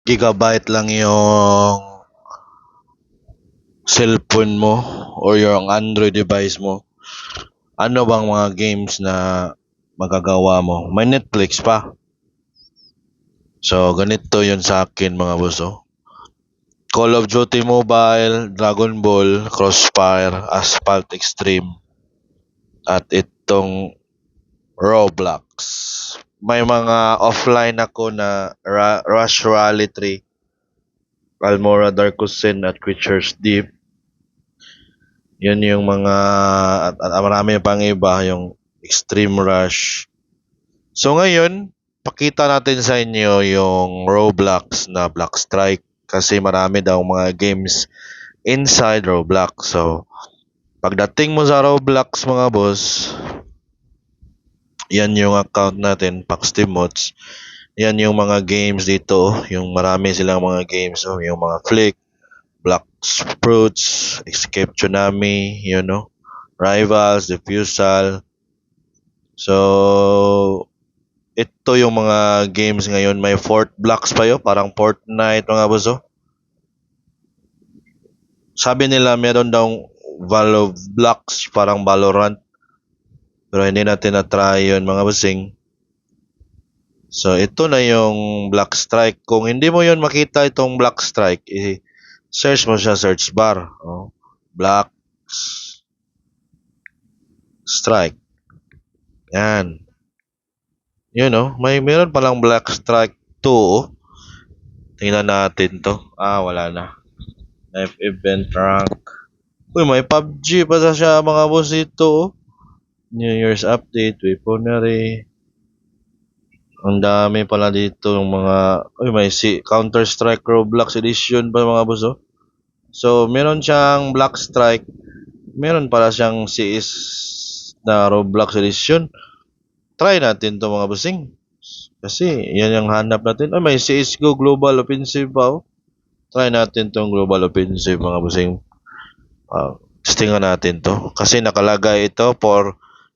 gigabyte lang yung cellphone mo or yung Android device mo, ano bang mga games na magagawa mo? May Netflix pa. So, ganito yun sa akin mga boss. Oh. Call of Duty Mobile, Dragon Ball, Crossfire, Asphalt Extreme, at itong Roblox. May mga offline ako na Rush Rally 3, Almora Darkusen at Creatures Deep. Yan yung mga at marami pang iba yung Extreme Rush. So ngayon, pakita natin sa inyo yung Roblox na Black Strike kasi marami daw mga games inside Roblox. So pagdating mo sa Roblox mga boss, yan yung account natin, Pax Team Mods. Yan yung mga games dito, yung marami silang mga games, yung mga Flick, Black Fruits, Escape Tsunami, Rivals, Defusal. So, ito yung mga games ngayon. May Fort Blocks pa yun, parang Fortnite mga boss. Sabi nila meron daw Valve Blocks, parang Valorant. Pero hindi natin na-try yun mga bossing. So, ito na yung Black Strike. Kung hindi mo yun makita itong Black Strike, search mo siya search bar. Oh. Black Strike. Yan. Meron palang Black Strike 2. Oh. Tingnan natin to. Wala na. Live event rank. Uy, may PUBG pa siya mga boss dito. Oh. New Year's update, weaponry. Ang dami pala dito yung mga... Uy, may Counter-Strike Roblox Edition pa mga boss. Oh. So, meron siyang Black Strike. Meron pala siyang CS na Roblox Edition. Try natin to mga bossing. Kasi yan yung hanap natin. May CSGO Global Offensive pa. Oh. Try natin tong Global Offensive mga bossing. Testingan natin to. Kasi nakalagay ito for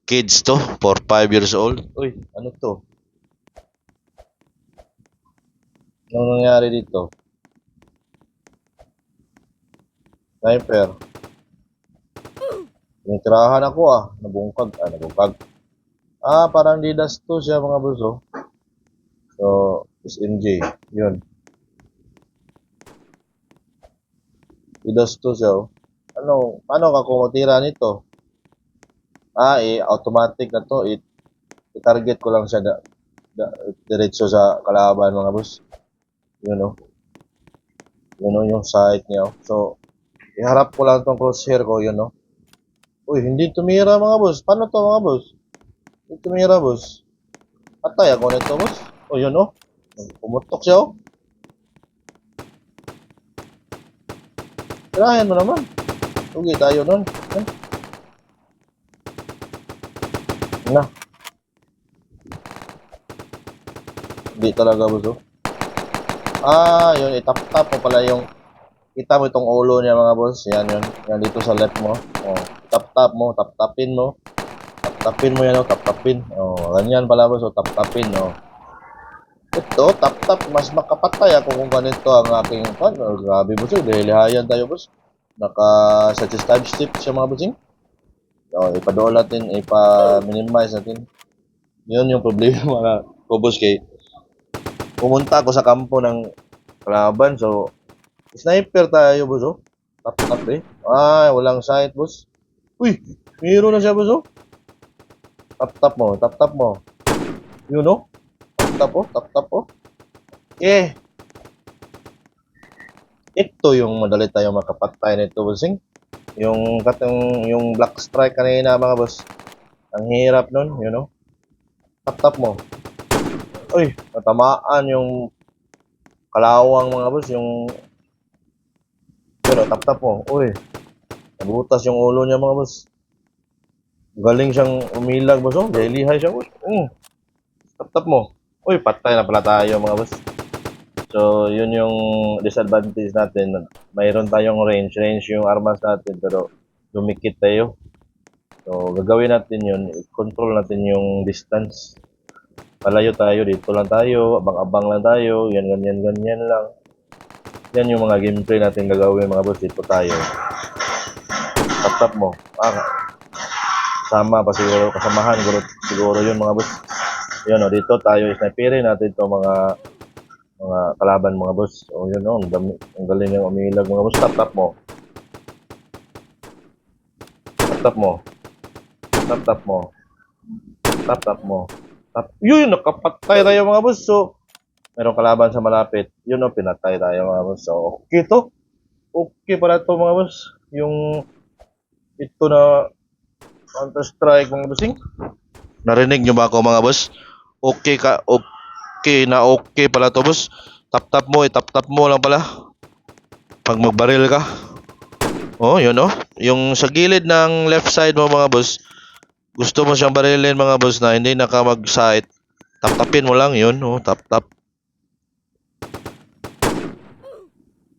kids to. For 5 years old. Uy, ano to? Anong nangyari dito? Sniper. Tinitirahan ako Nabungkag. Nabungkag. Parang Didas to siya mga buso. So, SMG. Yun. Didas to siya. Paano ka kumutira nito? Automatic na to. I-target ko lang siya diretso sa kalaban mga boss. Yun yung sight niya. So, iharap ko lang tong crosshair ko. Yun Uy, hindi tumira mga boss. Paano to mga boss? Hindi tumira boss. Patay ako nito boss. Yun Pumutok siya Tirahin mo naman. Ugi tayo nun. Na. Hindi talaga boss yun. Itap-tap mo pala yung kita mo itong ulo niya mga boss. Yan yun. Yan dito sa left mo. Tap-tap mo. Tap-tapin mo. Tap-tapin mo yan Tap-tapin. Ganyan pala boss Tap-tapin Ito, tap-tap. Mas makapatay ako kung ganito ang aking fan. Grabe boss Dahilihayan tayo boss. Naka-suggest time step siya mga bossing. Ipa-dool natin. Ipa-minimize natin. Yun yung problema mga boss kay pumunta ako sa kampo ng kalaban. So, sniper tayo, boss Tap-tap walang sight, boss. Uy, mayroon na siya, boss Tap-tap mo, tap-tap mo. Yun, Tap-tap, Ito yung madali tayo makapatay nito, bossing. Yung Black Strike kanina, mga boss. Ang hirap nun, Tap-tap mo. Uy, natamaan yung kalawang mga boss, yung tap-tap mo. Uy, nabutas yung ulo niya mga boss. Galing siyang umilag boss Daily high siya boss. Tap-tap mo. Uy, patay na pala tayo mga boss. So, yun yung disadvantage natin. Mayroon tayong range yung armas natin pero dumikit tayo. So, gagawin natin yun. I-control natin yung distance. Malayo tayo, dito lang tayo, abang-abang lang tayo, yan, ganyan lang. Yan yung mga gameplay natin gagawin mga boss, dito tayo. Tap mo. Sama pa siguro, kasamahan siguro yun mga boss. Yan o, dito tayo, sniperin natin to mga kalaban mga boss. O yun o, ang galing yung umilag mga boss. Tap mo. Tap mo. Tap mo. Tap mo. Yun, nakapatay tayo mga boss. So, merong kalaban sa malapit. Yun o, pinatay tayo mga boss. So, okay to. Okay pala to mga boss. Yung ito na Counter-Strike mga bossing. Narinig nyo ba ako mga boss? Okay pala to boss. Tap mo lang pala. Pag magbaril ka. Oh, yun oh. Yung sa gilid ng left side mo mga boss, gusto mo siyang barilin mga boss na hindi naka mag-sight. Tap-tapin mo lang yun, oh, tap.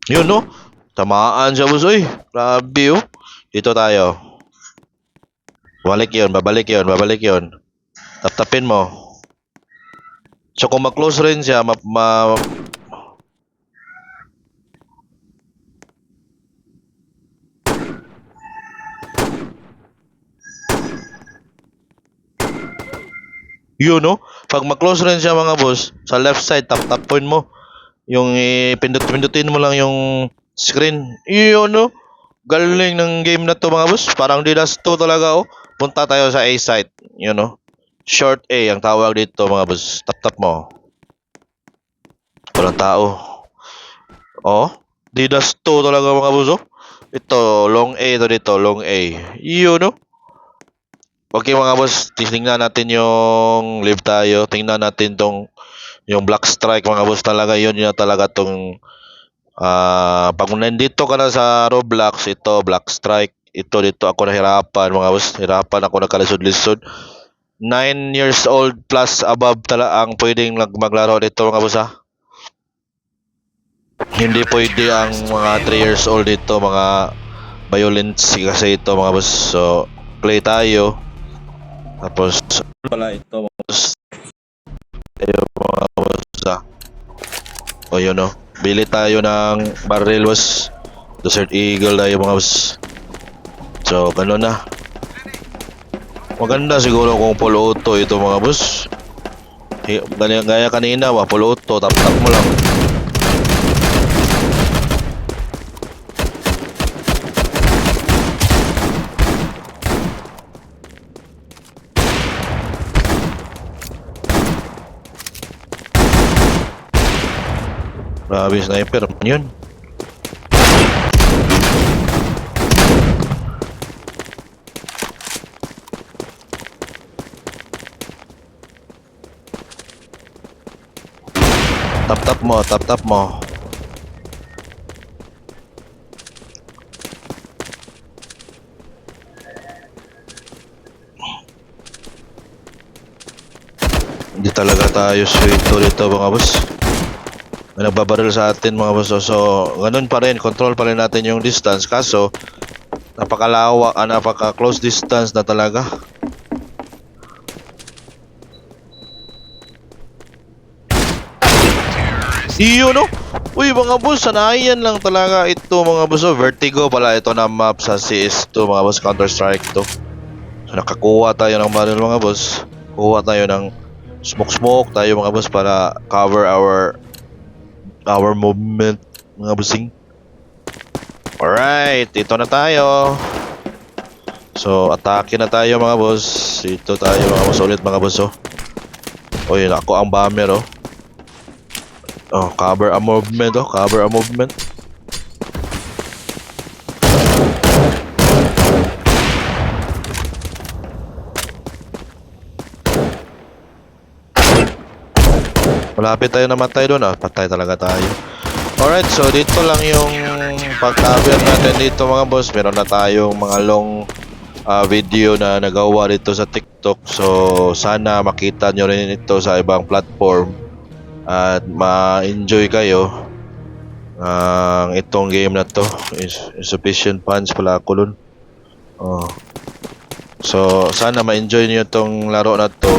Yun oh. Tamaan siya boss, oy. Grabe oh. Dito tayo. Babalik yun. Tap-tapin mo. So kung mag-close rin siya, yun no? Pag mag-close rin siya mga boss, sa left side, tap-tapin mo. Yung pindutin mo lang yung screen. Yun no? Galing ng game na to mga boss. Parang Didas 2 talaga oh. Punta tayo sa A site. Yun no? Short A ang tawag dito mga boss. Tap mo. Walang tao. Oh, Didas 2 talaga mga boss oh. Ito, long A to dito, long A. Yun no? Okay mga boss, tingnan natin yung live tayo. Tingnan natin yung Black Strike mga boss talaga. Yun talaga tong pag nandito ka na sa Roblox, ito Black Strike. Ito dito ako nahirapan mga boss. Hirapan ako nagkalisod-lisod. 9 years old plus above tala ang pwedeng maglaro dito mga boss ha. Hindi pwede ang mga 3 years old dito, mga violence kasi ito mga boss. So, play tayo. Tapos pala ito mga boss. Mga boss ha. O yun o. Bili tayo ng barrel boss. Desert Eagle tayo mga boss. So, gano'n na. Maganda siguro kung full auto ito mga boss. Gaya kanina, full auto, tap mo lang. Grabe sniper yun. Tap mo. Hindi talaga tayo sweet dito mga boss. May nagbabaril sa atin mga boss. So, ganun pa rin. Control pa rin natin yung distance. Kaso, napaka-close distance na talaga. Iyo no? Uy mga boss, sanayan lang talaga ito mga boss. Vertigo pala ito na map sa CS2 mga boss, Counter-Strike to. So nakakuha tayo ng barrel mga boss. Kuha tayo ng smoke tayo mga boss para cover our movement mga bossing. Alright, ito na tayo. So atake na tayo mga boss. Ito tayo mga boss ulit mga boss oh. Uy, ako ang bomber oh. Oh, cover a movement. Malapit tayo namatay doon ah. Patay talaga tayo. Alright, so dito lang yung pag-cover natin dito mga boss. Meron na tayong mga long video na nagawa dito sa TikTok. So sana makita nyo rin ito sa ibang platform at ma-enjoy kayo itong game na to. Insufficient funds pala ako dun. So sana ma-enjoy niyo itong laro na to.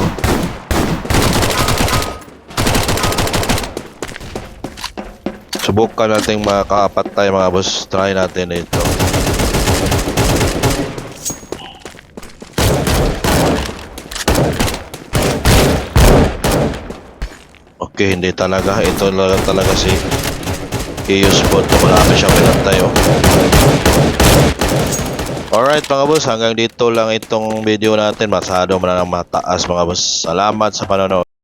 Subukan natin makakapatay mga boss. Try natin ito. Okay, hindi talaga. Ito lang talaga si Chaos Bot. Malapit siya pinatay oh. Alright mga boss, hanggang dito lang itong video natin. Masyado mo na ng mataas mga boss. Salamat sa panonood.